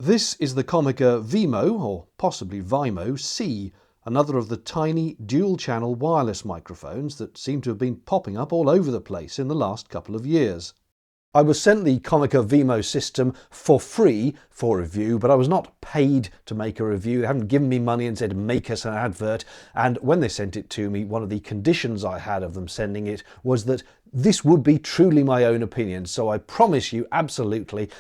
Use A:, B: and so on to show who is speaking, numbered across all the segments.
A: This is the Comica Vimo, or possibly Vimo C, another of the tiny dual-channel wireless microphones that seem to have been popping up all over the place in the last couple of years. I was sent the Comica Vimo system for free for review, but I was not paid to make a review. They haven't given me money and said make us an advert, and when they sent it to me, one of the conditions I had of them sending it was that this would be truly my own opinion. So I promise you absolutely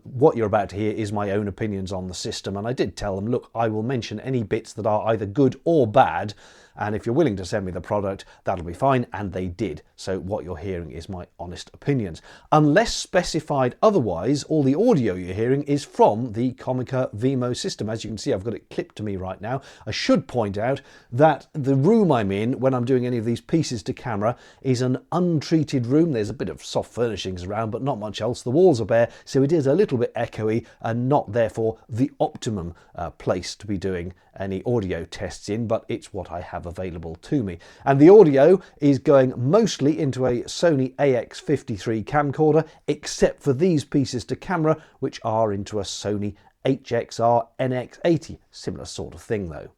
A: what you're about to hear is my own opinions on the system, and I did tell them, look, I will mention any bits that are either good or bad, and if you're willing to send me the product, that'll be fine, and they did. So what you're hearing is my honest opinions. Unless specified otherwise, all the audio you're hearing is from the Comica Vimo system. As you can see, I've got it clipped to me right now. I should point out that the room I'm in when I'm doing any of these pieces to camera is an untreated room. There's a bit of soft furnishings around, but not much else. The walls are bare, so it is a little bit echoey and not therefore the optimum place to be doing any audio tests in, but it's what I have available to me. And the audio is going mostly into a Sony AX53 camcorder, except for these pieces to camera, which are into a Sony HXR NX80. Similar sort of thing though.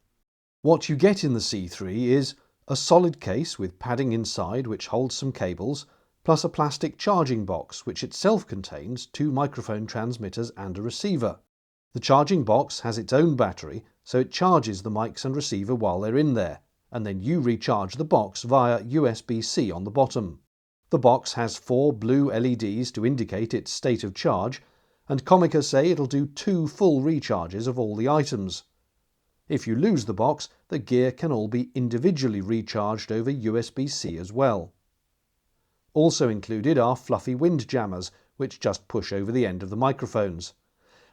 A: What you get in the C3 is a solid case with padding inside which holds some cables, plus a plastic charging box which itself contains two microphone transmitters and a receiver. The charging box has its own battery, so it charges the mics and receiver while they're in there, and then you recharge the box via USB-C on the bottom. The box has 4 blue LEDs to indicate its state of charge, and Comica say it'll do 2 full recharges of all the items. If you lose the box, the gear can all be individually recharged over USB-C as well. Also included are fluffy wind jammers, which just push over the end of the microphones.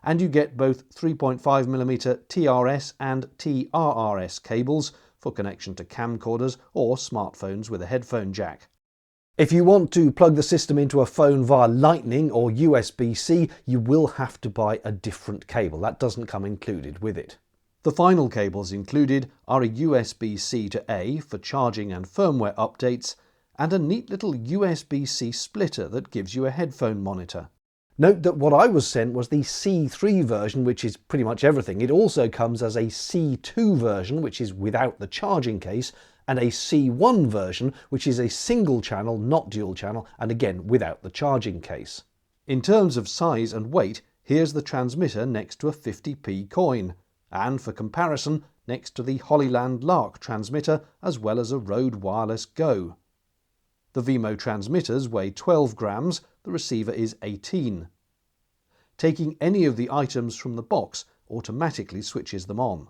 A: And you get both 3.5mm TRS and TRRS cables for connection to camcorders or smartphones with a headphone jack. If you want to plug the system into a phone via Lightning or USB-C, you will have to buy a different cable. That doesn't come included with it. The final cables included are a USB-C to A for charging and firmware updates, and a neat little USB-C splitter that gives you a headphone monitor. Note that what I was sent was the C3 version, which is pretty much everything. It also comes as a C2 version, which is without the charging case, and a C1 version, which is a single channel, not dual channel, and again without the charging case. In terms of size and weight, here's the transmitter next to a 50p coin, and for comparison, next to the Hollyland Lark transmitter, as well as a Rode Wireless Go. The Vimo transmitters weigh 12 grams, the receiver is 18. Taking any of the items from the box automatically switches them on.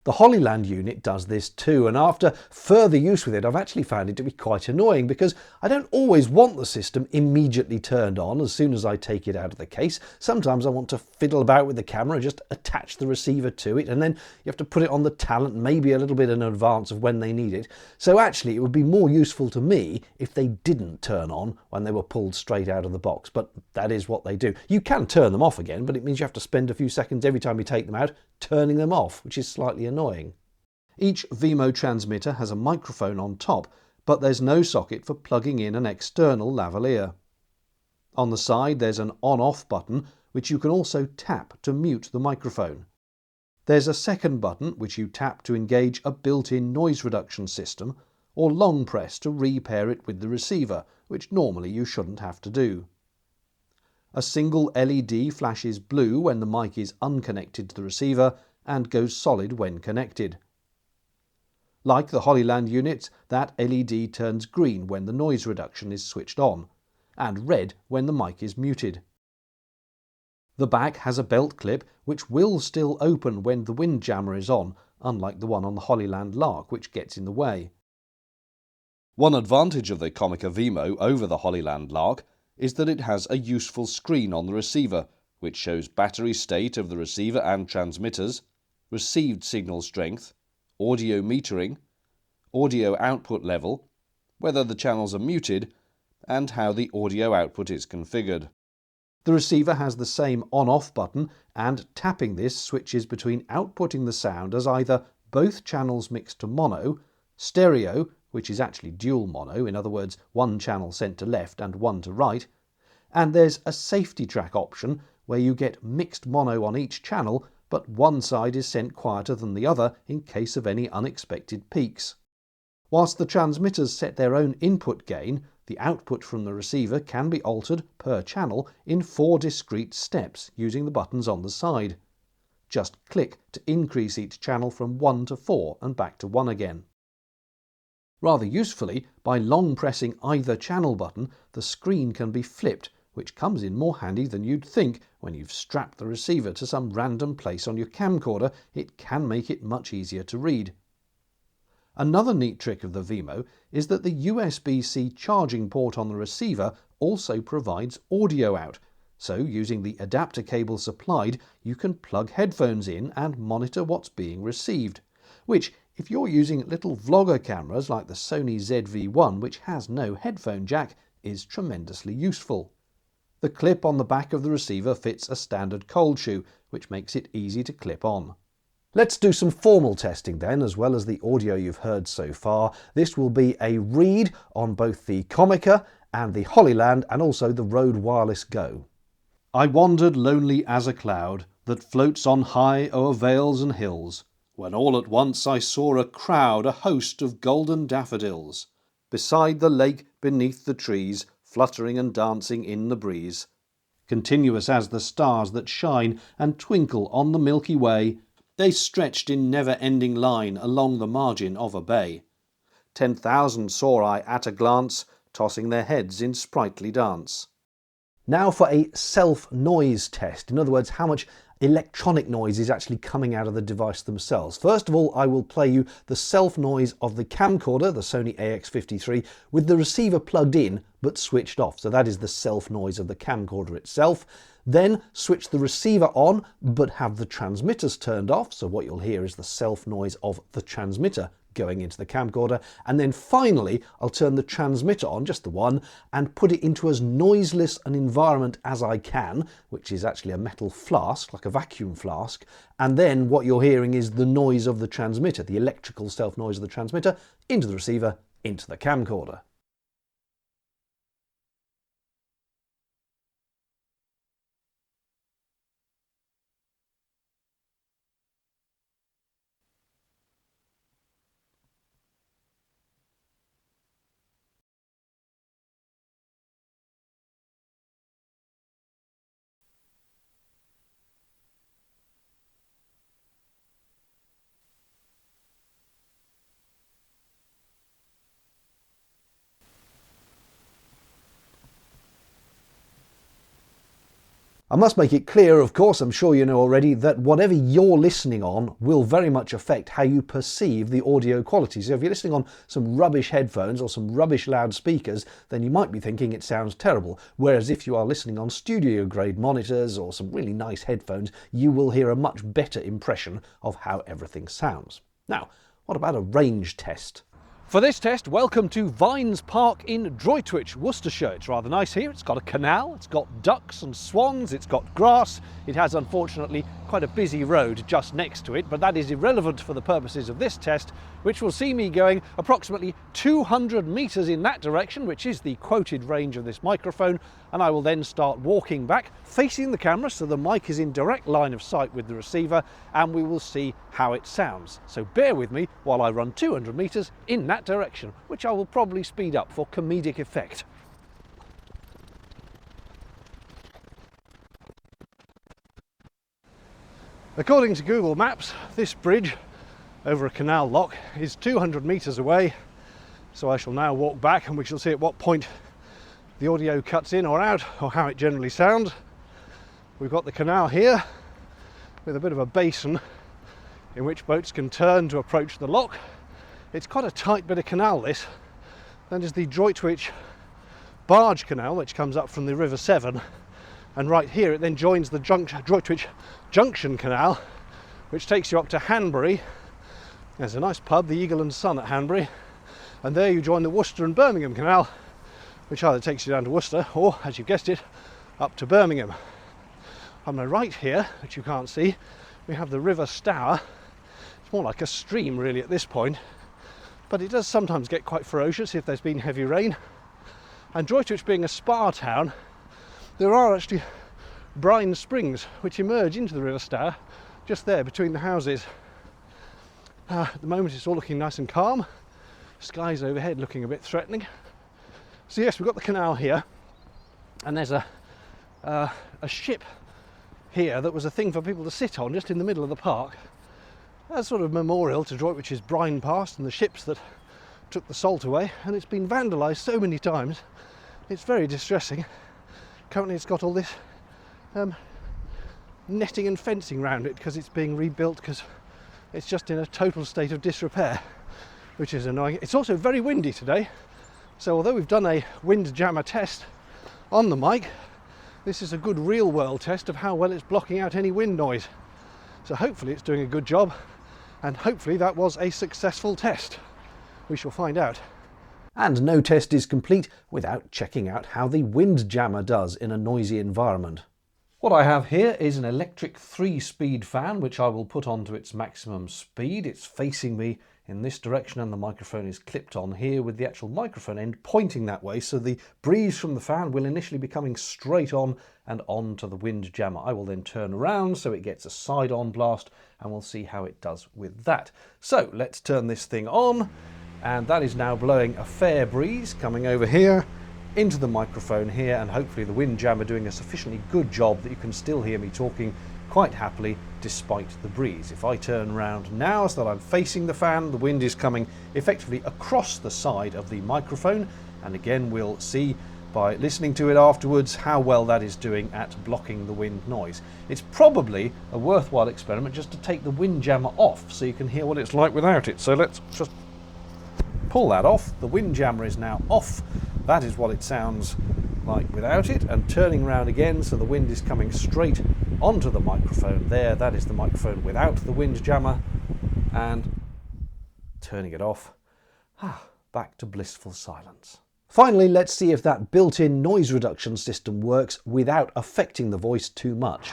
A: The Hollyland unit does this too, and after further use with it, I've actually found it to be quite annoying because I don't always want the system immediately turned on as soon as I take it out of the case. Sometimes I want to fiddle about with the camera, just attach the receiver to it, and then you have to put it on the talent maybe a little bit in advance of when they need it. So actually it would be more useful to me if they didn't turn on when they were pulled straight out of the box, but that is what they do. You can turn them off again, but it means you have to spend a few seconds every time you take them out turning them off, which is slightly annoying. Each Vimo transmitter has a microphone on top, but there's no socket for plugging in an external lavalier. On the side there's an on-off button which you can also tap to mute the microphone. There's a second button which you tap to engage a built-in noise reduction system, or long press to re-pair it with the receiver, which normally you shouldn't have to do. A single LED flashes blue when the mic is unconnected to the receiver and goes solid when connected. Like the Hollyland units, that LED turns green when the noise reduction is switched on, and red when the mic is muted. The back has a belt clip which will still open when the wind jammer is on, unlike the one on the Hollyland Lark, which gets in the way. One advantage of the Comica Vimo over the Hollyland Lark is that it has a useful screen on the receiver, which shows battery state of the receiver and transmitters, received signal strength, audio metering, audio output level, whether the channels are muted, and how the audio output is configured. The receiver has the same on-off button, and tapping this switches between outputting the sound as either both channels mixed to mono, stereo, which is actually dual mono, in other words one channel sent to left and one to right, and there's a safety track option where you get mixed mono on each channel, but one side is sent quieter than the other in case of any unexpected peaks. Whilst the transmitters set their own input gain, the output from the receiver can be altered per channel in 4 discrete steps using the buttons on the side. Just click to increase each channel from 1 to 4 and back to 1 again. Rather usefully, by long pressing either channel button, the screen can be flipped, which comes in more handy than you'd think when you've strapped the receiver to some random place on your camcorder. It can make it much easier to read. Another neat trick of the Vimo is that the USB-C charging port on the receiver also provides audio out, so using the adapter cable supplied you can plug headphones in and monitor what's being received, which, if you're using little vlogger cameras like the Sony ZV-1, which has no headphone jack, is tremendously useful. The clip on the back of the receiver fits a standard cold shoe, which makes it easy to clip on. Let's do some formal testing then, as well as the audio you've heard so far. This will be a read on both the Comica and the Hollyland and also the Rode Wireless Go. I wandered lonely as a cloud that floats on high o'er vales and hills, when all at once I saw a crowd, a host of golden daffodils, beside the lake beneath the trees, fluttering and dancing in the breeze. Continuous as the stars that shine and twinkle on the Milky Way, they stretched in never-ending line along the margin of a bay. 10,000 saw I at a glance, tossing their heads in sprightly dance. Now for a self-noise test. In other words, how much electronic noise is actually coming out of the device themselves. First of all, I will play you the self-noise of the camcorder, the Sony AX53, with the receiver plugged in but switched off. So that is the self-noise of the camcorder itself. Then switch the receiver on but have the transmitters turned off. So what you'll hear is the self-noise of the transmitter going into the camcorder. And then finally, I'll turn the transmitter on, just the one, and put it into as noiseless an environment as I can, which is actually a metal flask, like a vacuum flask. And then what you're hearing is the noise of the transmitter, the electrical self-noise of the transmitter, into the receiver, into the camcorder. I must make it clear, of course, I'm sure you know already, that whatever you're listening on will very much affect how you perceive the audio quality. So if you're listening on some rubbish headphones or some rubbish loudspeakers, then you might be thinking it sounds terrible. Whereas if you are listening on studio grade monitors or some really nice headphones, you will hear a much better impression of how everything sounds. Now, what about a range test? For this test, welcome to Vines Park in Droitwich, Worcestershire. It's rather nice here. It's got a canal, it's got ducks and swans, it's got grass. It has, unfortunately, quite a busy road just next to it, but that is irrelevant for the purposes of this test, which will see me going approximately 200 metres in that direction, which is the quoted range of this microphone, and I will then start walking back, facing the camera so the mic is in direct line of sight with the receiver, and we will see how it sounds. So bear with me while I run 200 metres in that direction, which I will probably speed up for comedic effect. According to Google Maps, this bridge over a canal lock is 200 metres away, so I shall now walk back and we shall see at what point the audio cuts in or out, or how it generally sounds. We've got the canal here with a bit of a basin in which boats can turn to approach the lock. It's quite a tight bit of canal, this. Then there's the Droitwich barge canal, which comes up from the River Severn, and right here it then joins the Droitwich Junction Canal, which takes you up to Hanbury. There's a nice pub, the Eagle and Sun at Hanbury, and there you join the Worcester and Birmingham Canal, which either takes you down to Worcester or, as you guessed it, up to Birmingham. On my right here, which you can't see, we have the River Stour. It's more like a stream really at this point, but it does sometimes get quite ferocious if there's been heavy rain. And Droitwich being a spa town, there are actually brine springs which emerge into the River Stour just there between the houses. At the moment it's all looking nice and calm. Skies overhead looking a bit threatening. So yes, we've got the canal here, and there's a ship here that was a thing for people to sit on just in the middle of the park. A sort of memorial to Droitwich's brine past and the ships that took the salt away, and it's been vandalised so many times. It's very distressing. Currently it's got all this netting and fencing around it because it's being rebuilt, because it's just in a total state of disrepair, which is annoying. It's also very windy today, so although we've done a wind jammer test on the mic, this is a good real world test of how well it's blocking out any wind noise. So hopefully it's doing a good job, and hopefully that was a successful test. We shall find out. And no test is complete without checking out how the wind jammer does in a noisy environment. What I have here is an electric 3-speed fan, which I will put onto its maximum speed. It's facing me in this direction and the microphone is clipped on here with the actual microphone end pointing that way, so the breeze from the fan will initially be coming straight on and onto the wind jammer. I will then turn around so it gets a side-on blast, and we'll see how it does with that. So let's turn this thing on, and that is now blowing a fair breeze coming over here into the microphone here, and hopefully the wind jammer doing a sufficiently good job that you can still hear me talking quite happily despite the breeze. If I turn around now so that I'm facing the fan, the wind is coming effectively across the side of the microphone, and again we'll see by listening to it afterwards how well that is doing at blocking the wind noise. It's probably a worthwhile experiment just to take the wind jammer off so you can hear what it's like without it. So let's just pull that off. The wind jammer is now off. That is what it sounds like without it, and turning around again so the wind is coming straight onto the microphone there. That is the microphone without the wind jammer, and turning it off. Back to blissful silence. Finally, let's see if that built-in noise reduction system works without affecting the voice too much.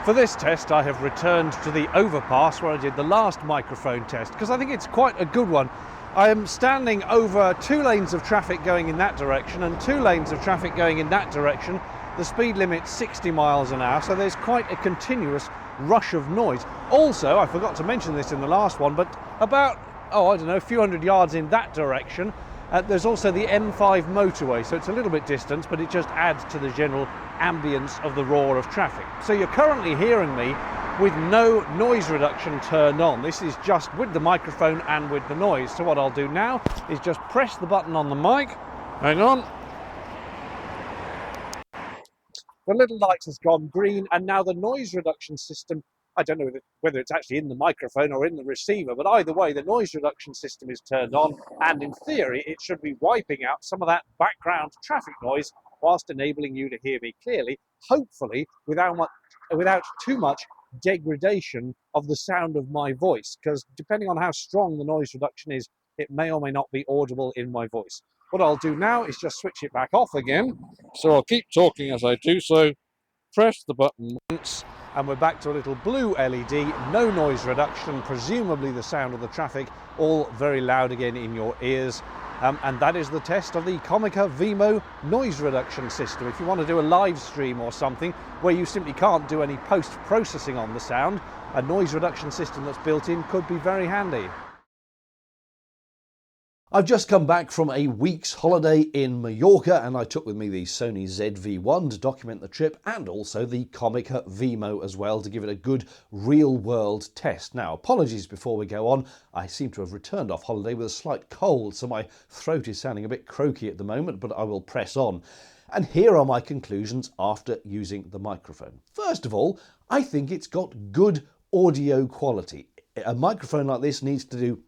A: For this test I have returned to the overpass where I did the last microphone test, because I think it's quite a good one. I am standing over 2 lanes of traffic going in that direction and 2 lanes of traffic going in that direction. The speed limit's 60 miles an hour, so there's quite a continuous rush of noise. Also, I forgot to mention this in the last one, but about, I don't know, a few hundred yards in that direction, there's also the M5 motorway, so it's a little bit distant, but it just adds to the general ambience of the roar of traffic. So you're currently hearing me with no noise reduction turned on. This is just with the microphone and with the noise. So what I'll do now is just press the button on the mic. Hang on. The little light has gone green, and now the noise reduction system, I don't know whether it's actually in the microphone or in the receiver, but either way the noise reduction system is turned on, and in theory it should be wiping out some of that background traffic noise whilst enabling you to hear me clearly, hopefully without too much degradation of the sound of my voice, because depending on how strong the noise reduction is, it may or may not be audible in my voice. What I'll do now is just switch it back off again, so I'll keep talking as I do so. Press the button once and we're back to a little blue LED, no noise reduction, presumably the sound of the traffic, all very loud again in your ears. And that is the test of the Comica Vimo noise reduction system. If you want to do a live stream or something where you simply can't do any post-processing on the sound, a noise reduction system that's built in could be very handy. I've just come back from a week's holiday in Mallorca, and I took with me the Sony ZV-1 to document the trip, and also the Comica Vimo as well to give it a good real-world test. Now, apologies before we go on, I seem to have returned off holiday with a slight cold, so my throat is sounding a bit croaky at the moment, but I will press on. And here are my conclusions after using the microphone. First of all, I think it's got good audio quality. A microphone like this needs to do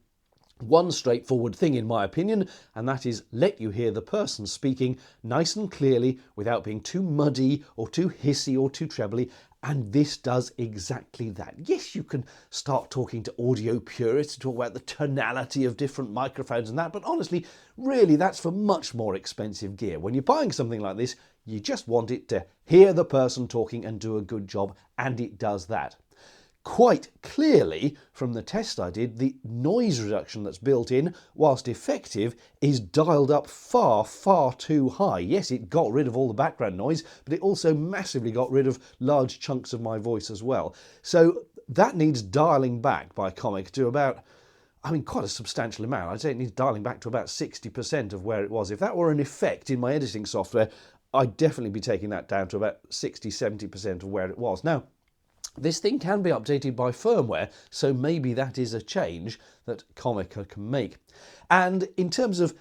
A: one straightforward thing in my opinion, and that is let you hear the person speaking nice and clearly without being too muddy or too hissy or too trebly, and this does exactly that. Yes, you can start talking to audio purists to talk about the tonality of different microphones and that, but honestly, really that's for much more expensive gear. When you're buying something like this, you just want it to hear the person talking and do a good job, and it does that. quite clearly, from the test I did, the noise reduction that's built in, whilst effective, is dialed up far, far too high. Yes, it got rid of all the background noise, but it also massively got rid of large chunks of my voice as well. So that needs dialing back by Comic to about, I mean, quite a substantial amount. I'd say it needs dialing back to about 60% of where it was. If that were an effect in my editing software, I'd definitely be taking that down to about 60, 70% of where it was. Now, this thing can be updated by firmware, so maybe that is a change that Comica can make. And in terms of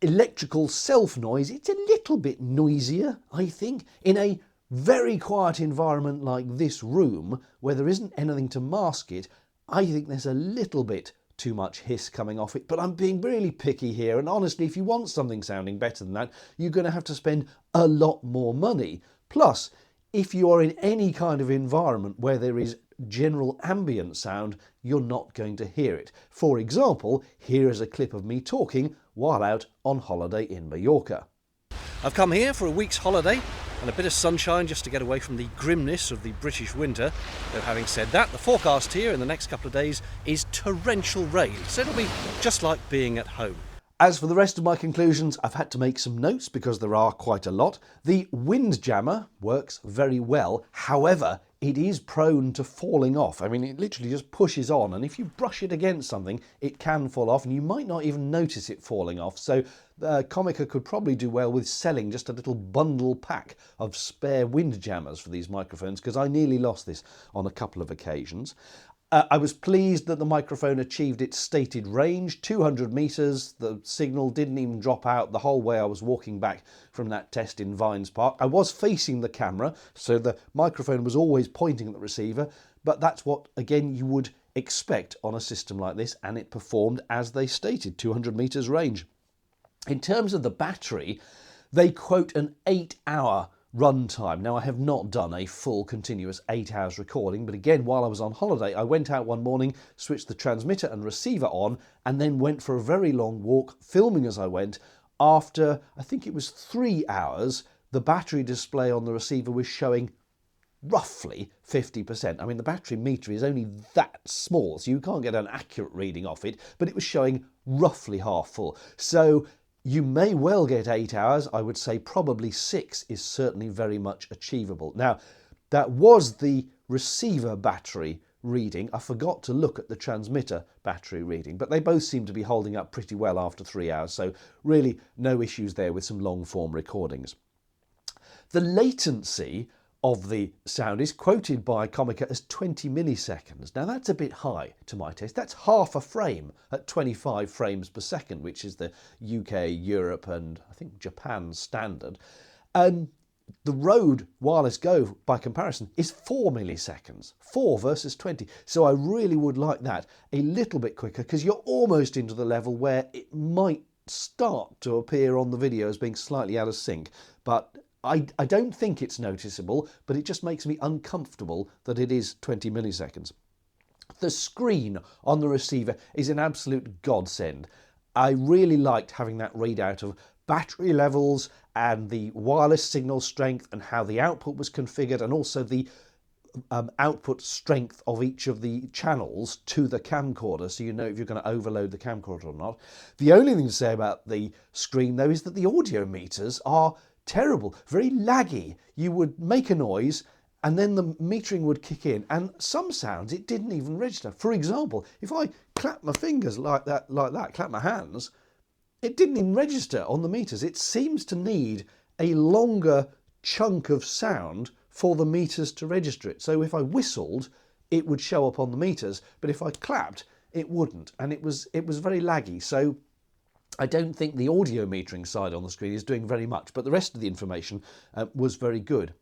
A: electrical self-noise, it's a little bit noisier, I think. In a very quiet environment like this room, where there isn't anything to mask it, I think there's a little bit too much hiss coming off it, but I'm being really picky here, and honestly, if you want something sounding better than that, you're going to have to spend a lot more money. Plus, if you are in any kind of environment where there is general ambient sound, you're not going to hear it. For example, here is a clip of me talking while out on holiday in Mallorca. I've come here for a week's holiday and a bit of sunshine just to get away from the grimness of the British winter. Though having said that, the forecast here in the next couple of days is torrential rain, so it'll be just like being at home. As for the rest of my conclusions, I've had to make some notes because there are quite a lot. The windjammer works very well. However, it is prone to falling off. I mean, it literally just pushes on, and if you brush it against something, it can fall off, and you might not even notice it falling off. So Comica could probably do well with selling just a little bundle pack of spare windjammers for these microphones, because I nearly lost this on a couple of occasions. I was pleased that the microphone achieved its stated range, 200 metres. The signal didn't even drop out the whole way I was walking back from that test in Vines Park. I was facing the camera, so the microphone was always pointing at the receiver, but that's what, again, you would expect on a system like this, and it performed as they stated, 200 metres range. In terms of the battery, they quote an 8-hour runtime. Now, I have not done a full continuous 8 hours recording, but again, while I was on holiday, I went out one morning, switched the transmitter and receiver on, and then went for a very long walk, filming as I went. After, I think it was 3 hours, the battery display on the receiver was showing roughly 50%. I mean, the battery meter is only that small, so you can't get an accurate reading off it, but it was showing roughly half full. So you may well get 8 hours. I would say probably 6 is certainly very much achievable. Now, that was the receiver battery reading. I forgot to look at the transmitter battery reading, but they both seem to be holding up pretty well after 3 hours. So really no issues there with some long form recordings. The latency of the sound is quoted by Comica as 20 milliseconds. Now that's a bit high to my taste. That's half a frame at 25 frames per second, which is the UK, Europe and I think Japan standard. The Rode Wireless Go, by comparison, is 4 milliseconds. 4 versus 20. So I really would like that a little bit quicker, because you're almost into the level where it might start to appear on the video as being slightly out of sync. But I don't think it's noticeable, but it just makes me uncomfortable that it is 20 milliseconds. The screen on the receiver is an absolute godsend. I really liked having that readout of battery levels and the wireless signal strength and how the output was configured, and also the output strength of each of the channels to the camcorder, so you know if you're going to overload the camcorder or not. The only thing to say about the screen, though, is that the audio meters are terrible, very laggy. You would make a noise and then the metering would kick in, and some sounds it didn't even register. For example, if I clap my fingers like that, clap my hands, it didn't even register on the meters. It seems to need a longer chunk of sound for the meters to register it. So if I whistled, it would show up on the meters, but if I clapped, it wouldn't, and it was very laggy. So I don't think the audio metering side on the screen is doing very much, but the rest of the information was very good.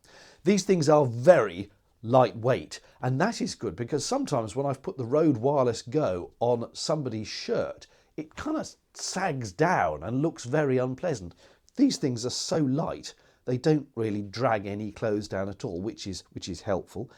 A: These things are very lightweight, and that is good, because sometimes when I've put the Rode Wireless Go on somebody's shirt, it kind of sags down and looks very unpleasant. These things are so light, they don't really drag any clothes down at all, which is helpful.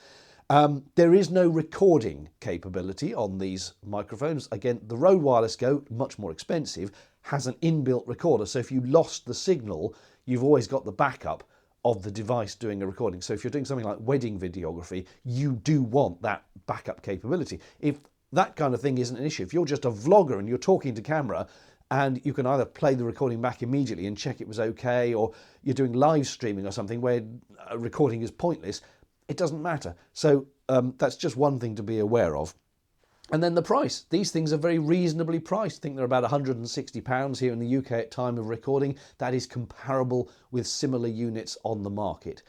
A: There is no recording capability on these microphones. Again, the Rode Wireless Go, much more expensive, has an inbuilt recorder. So if you lost the signal, you've always got the backup of the device doing a recording. So if you're doing something like wedding videography, you do want that backup capability. If that kind of thing isn't an issue, if you're just a vlogger and you're talking to camera and you can either play the recording back immediately and check it was okay, or you're doing live streaming or something where recording is pointless, it doesn't matter. So that's just one thing to be aware of. And then the price. These things are very reasonably priced. I think they're about £160 here in the UK at time of recording. That is comparable with similar units on the market.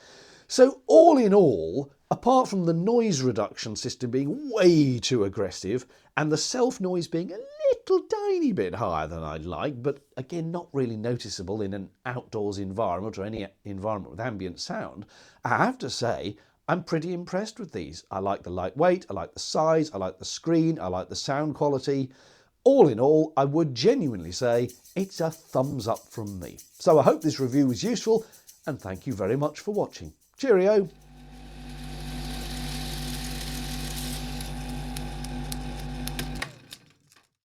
A: So all in all, apart from the noise reduction system being way too aggressive and the self-noise being a little tiny bit higher than I'd like, but again not really noticeable in an outdoors environment or any environment with ambient sound, I have to say I'm pretty impressed with these. I like the lightweight, I like the size, I like the screen, I like the sound quality. All in all, I would genuinely say it's a thumbs up from me. So I hope this review was useful, and thank you very much for watching. Cheerio!